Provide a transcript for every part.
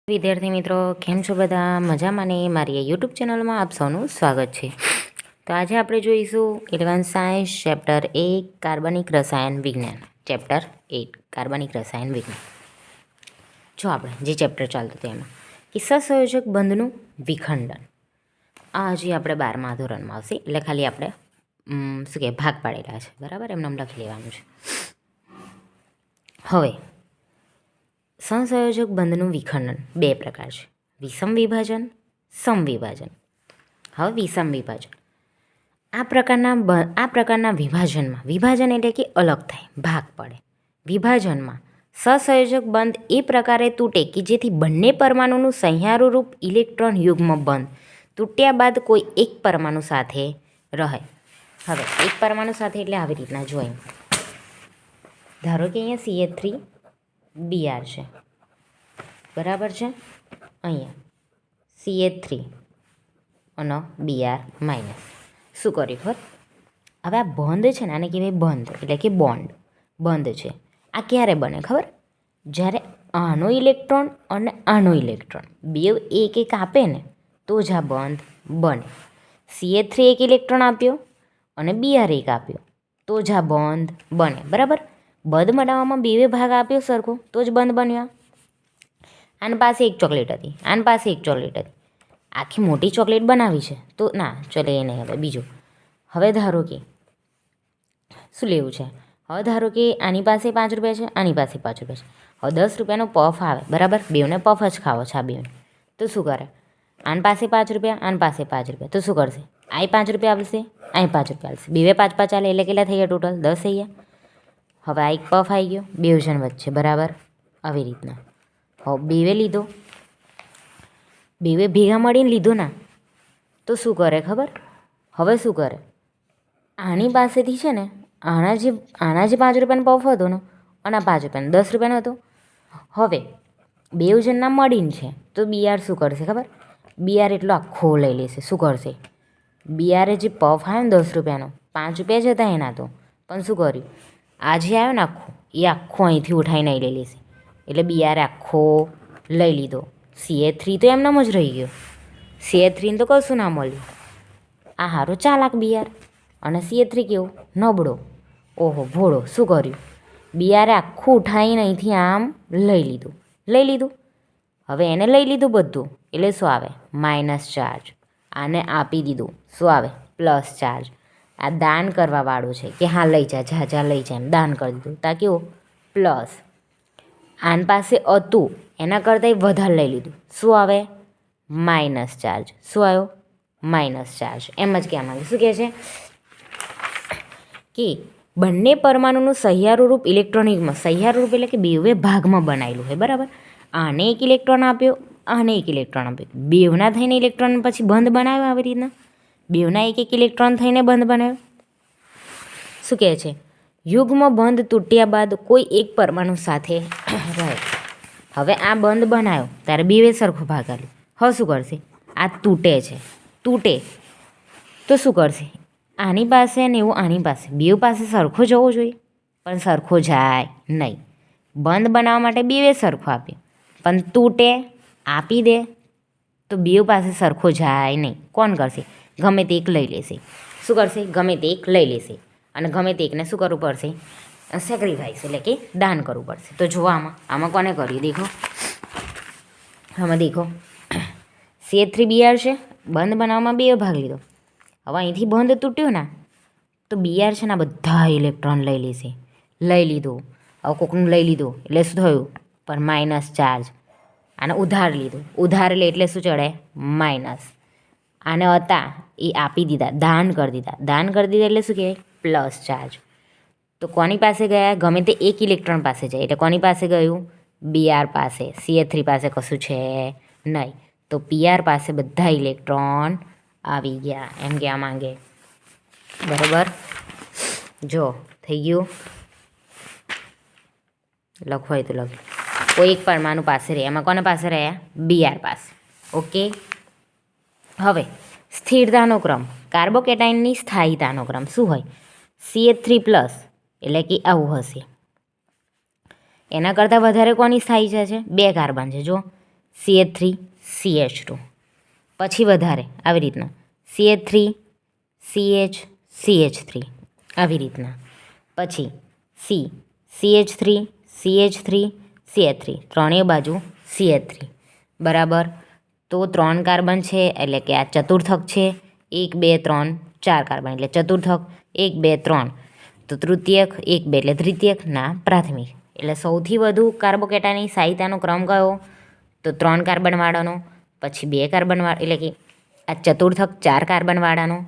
વિદ્યાર્થી મિત્રો કેમ છો બધા મજામાં ને મારી યુટ્યુબ ચેનલમાં આપ સૌનું સ્વાગત છે. તો આજે આપણે જોઈશું એડવાન્સ સાયન્સ ચેપ્ટર 1 કાર્બનિક રસાયણ વિજ્ઞાન ચેપ્ટર 8 કાર્બનિક રસાયણ વિજ્ઞાન. જો આપણે જે ચેપ્ટર ચાલતું હતું એમાં કિસ્સા સંયોજક બંધનું વિખંડન આ હજી આપણે 12મા ધોરણમાં આવશે એટલે ખાલી આપણે શું કહે ભાગ પાડેલા છે બરાબર એમને લખી લેવાનું છે. હવે સહસંયોજક બંધનું વિખંડન બે પ્રકાર છે, વિષમ વિભાજન, સમવિભાજન. હવે વિષમ વિભાજન આ પ્રકારના વિભાજન એટલે કે અલગ થાય, ભાગ પડે. વિભાજનમાં સહસંયોજક બંધ એ પ્રકારે તૂટે કે જેથી બંને પરમાણુનું સંહારુરૂપ ઇલેક્ટ્રોન યુગ્મ બંધ તૂટ્યા બાદ કોઈ એક પરમાણુ સાથે રહે. હવે એક પરમાણુ સાથે એટલે આવી રીતના જોઈએ, ધારો કે અહીંયા CH3 Br છે બરાબર છે, અહીંયા CH3 અને Br માઇનસ. શું કર્યું ખબર? હવે આ બંધ છે ને, આને કહેવાય બંધ એટલે કે બોન્ડ. બંધ છે આ ક્યારે બને ખબર? જ્યારે આનો ઇલેક્ટ્રોન અને આનો ઇલેક્ટ્રોન બે એક એક આપે ને તો જ આ બંધ બને. CH3 એક ઇલેક્ટ્રોન આપ્યો અને Br એક આપ્યો તો જ આ બંધ બને બરાબર. બંધ બનાવવામાં બે ભાગ આપ્યો સરખો તો જ બંધ બન્યો. આની પાસે એક ચોકલેટ હતી, આની પાસે એક ચોકલેટ હતી, આખી મોટી ચોકલેટ બનાવી છે તો ના ચલે એ નહીં. હવે બીજું, હવે ધારો કે શું લેવું છે? હવે ધારો કે આની પાસે 5 રૂપિયા છે, આની પાસે 5 રૂપિયા છે. હવે 10 રૂપિયાનો પફ આવે બરાબર, બેવને પફ જ ખાવો છે આ બેવને. તો શું કરે? આની પાસે 5 રૂપિયા, આની પાસે 5 રૂપિયા, તો શું કરશે? આય 5 રૂપિયા આપશે, અહીં 5 રૂપિયા આપશે, બે 5 ચાલે એટલે કેટલા થઈ ગયા? ટોટલ 10 થઈ ગયા. હવે આ એક પફ આવી ગયો બે જણ વચ્ચે બરાબર, આવી રીતના. હવે બેવે લીધો, બેવે ભેગા મળીને લીધો ના, તો શું કરે ખબર? હવે શું કરે? આની પાસેથી છે ને આના જે 5 રૂપિયાનો પફ હતો ને અને 5 રૂપિયાનો 10 રૂપિયાનો હતો, હવે બે જણના મળીને છે તો Br શું કરશે ખબર? Br એટલો આખો લઈ લેશે. શું કરશે? Br જે પફ આવ્યો ને 10 રૂપિયાનો, 5 રૂપિયા જ હતા એના તો, પણ શું કર્યું? આ જે આવ્યો ને આખો એ આખો અહીંથી ઉઠાવીને લઈ લેશે. એટલે Br આખો લઈ લીધો. CH3 તો એમનામ જ રહી ગયો. CH3 તો કશું ના મળ્યું. આ હારો ચાલાક Br અને CH3 કેવો નબળો, ઓહો ભોળો. શું કર્યું? Br આખું ઉઠાવીને અહીંથી આમ લઈ લીધું. હવે એને લઈ લીધું બધું એટલે શું આવે? Minus charge. આને આપી દીધું શું આવે? Plus charge. આ દાન કરવાવાળું છે કે હા લઈ જા લઈ જા એમ દાન કરી દીધું તા કેવું? પ્લસ. આન પાસે હતું એના કરતાં વધારે લઈ લીધું, શું આવે? Minus charge. શું આવ્યો? Minus charge. એમ જ કહેવા માંગે. શું કહે છે કે બંને પરમાણુનું સહિયારુરૂપ ઇલેક્ટ્રોનિકમાં, સહિયારુરૂપ એટલે કે બેવે ભાગમાં બનાવેલું હોય બરાબર. આને એક ઇલેક્ટ્રોન આપ્યો, આને એક ઇલેક્ટ્રોન આપ્યો, બેવના થઈને ઇલેક્ટ્રોન પછી બંધ બનાવ્યો આવી રીતના. બેવના એક ઇલેક્ટ્રોન થઈને બંધ બનાવ્યો. શું કહે છે? યુગ્મ બંધ તૂટ્યા બાદ કોઈ એક પરમાણુ સાથે રહે. હવે આ બંધ બનાવ્યો ત્યારે બેવે સરખો ભાગ આપ્યો. હવે શું કરશે? આ તૂટે તો શું કરશે? આની પાસે ને એવું આની પાસે, બેવ પાસે સરખો જવો જોઈએ પણ સરખો જાય નહીં. બંધ બનાવવા માટે બેવે સરખો આપ્યો પણ તૂટે આપી દે તો બેવ પાસે સરખો જાય નહીં. કોણ કરશે? ગમે તે એક લઈ લેશે. શું કરશે? ગમે તે એક લઈ લેશે અને ગમે તે એકને શું કરવું પડશે? સેક્રિફાઈસ એટલે કે દાન કરવું પડશે. તો જુઓ આમાં કોને કર્યું? દેખો આમાં દેખો CH3 Br છે, બંધ બનાવવામાં બે ભાગ લીધો. હવે અહીંથી બંધ તૂટ્યો ને તો Br છે ને બધા ઇલેક્ટ્રોન લઈ લેશે. લઈ લીધું. હવે કોકનું લઈ લીધું એટલે શું થયું? પર માઇનસ ચાર્જ. આને ઉધાર લીધું, ઉધાર લે એટલે શું ચડે? માઇનસ. આને હતા એ આપી દીધા, દાન કરી દીધા એટલે શું કહેવાય? Plus charge. તો કોની પાસે ગયા? ગમે તે એક ઇલેક્ટ્રોન પાસે જાય એટલે કોની પાસે ગયું? Br પાસે. CH3 પાસે કશું છે નહીં તો Br પાસે બધા ઇલેક્ટ્રોન આવી ગયા એમ કહેવા માંગે બરાબર. જો થઈ ગયું, લખવું હોય તો લખો. કોઈ એક પરમાણુ પાસે રહે, એમાં કોને પાસે રહ્યા? Br પાસે. ઓકે. હવે સ્થિરતાનો ક્રમ, કાર્બોકેટાઇનની સ્થાયીતાનો ક્રમ શું હોય? CH3 પ્લસ એટલે કે આવું હશે. એના કરતાં વધારે કોની સ્થાયી છે? 2 કાર્બન છે. જો CH3 CH2 પછી વધારે આવી રીતના CH3 CH CH3 આવી રીતના પછી CH3 CH3 CH3 ત્રણેય બાજુ CH3 બરાબર. તો 3 કાર્બન છે એટલે કે આ ચતુર્થક છે 1 2 3 4 કાર્બન એટલે ચતુર્થક 1 2 3 તો તૃતીયક 1 2 એટલે દ્વિતીયક ના પ્રાથમિક. એટલે સૌથી વધુ કાર્બોકેટાની સાહિત્યનો ક્રમ કયો તો 3 કાર્બનવાળાનો, પછી 2 કાર્બનવાળા એટલે કે આ ચતુર્થક 4 કાર્બનવાળાનો,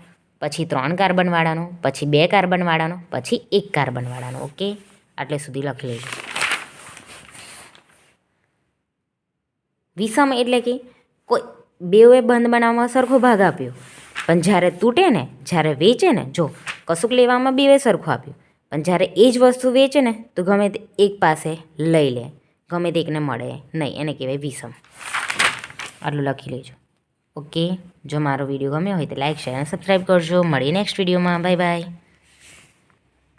પછી 3 કાર્બનવાળાનો, પછી 2 કાર્બનવાળાનો, પછી 1 કાર્બનવાળાનો. ઓકે, આટલે સુધી લખી લેજો. વિષમ એટલે કે કોઈ બેઉએ બંધ બનાવવામાં સરખો ભાગ આપ્યો પણ જ્યારે તૂટે ને જ્યારે વેચે ને જો કશુંક લેવામાં બેઉએ સરખું આપ્યું પણ જ્યારે એ જ વસ્તુ વેચે ને તો ગમે તે એક પાસે લઈ લે, ગમે તે એકને મળે નહીં, એને કહેવાય વિષમ. આટલું લખી લેજો. ઓકે, જો મારો વિડીયો ગમ્યો હોય તો લાઈક શેર અને સબસ્ક્રાઈબ કરજો. મળીએ નેક્સ્ટ વિડીયોમાં. Bye bye.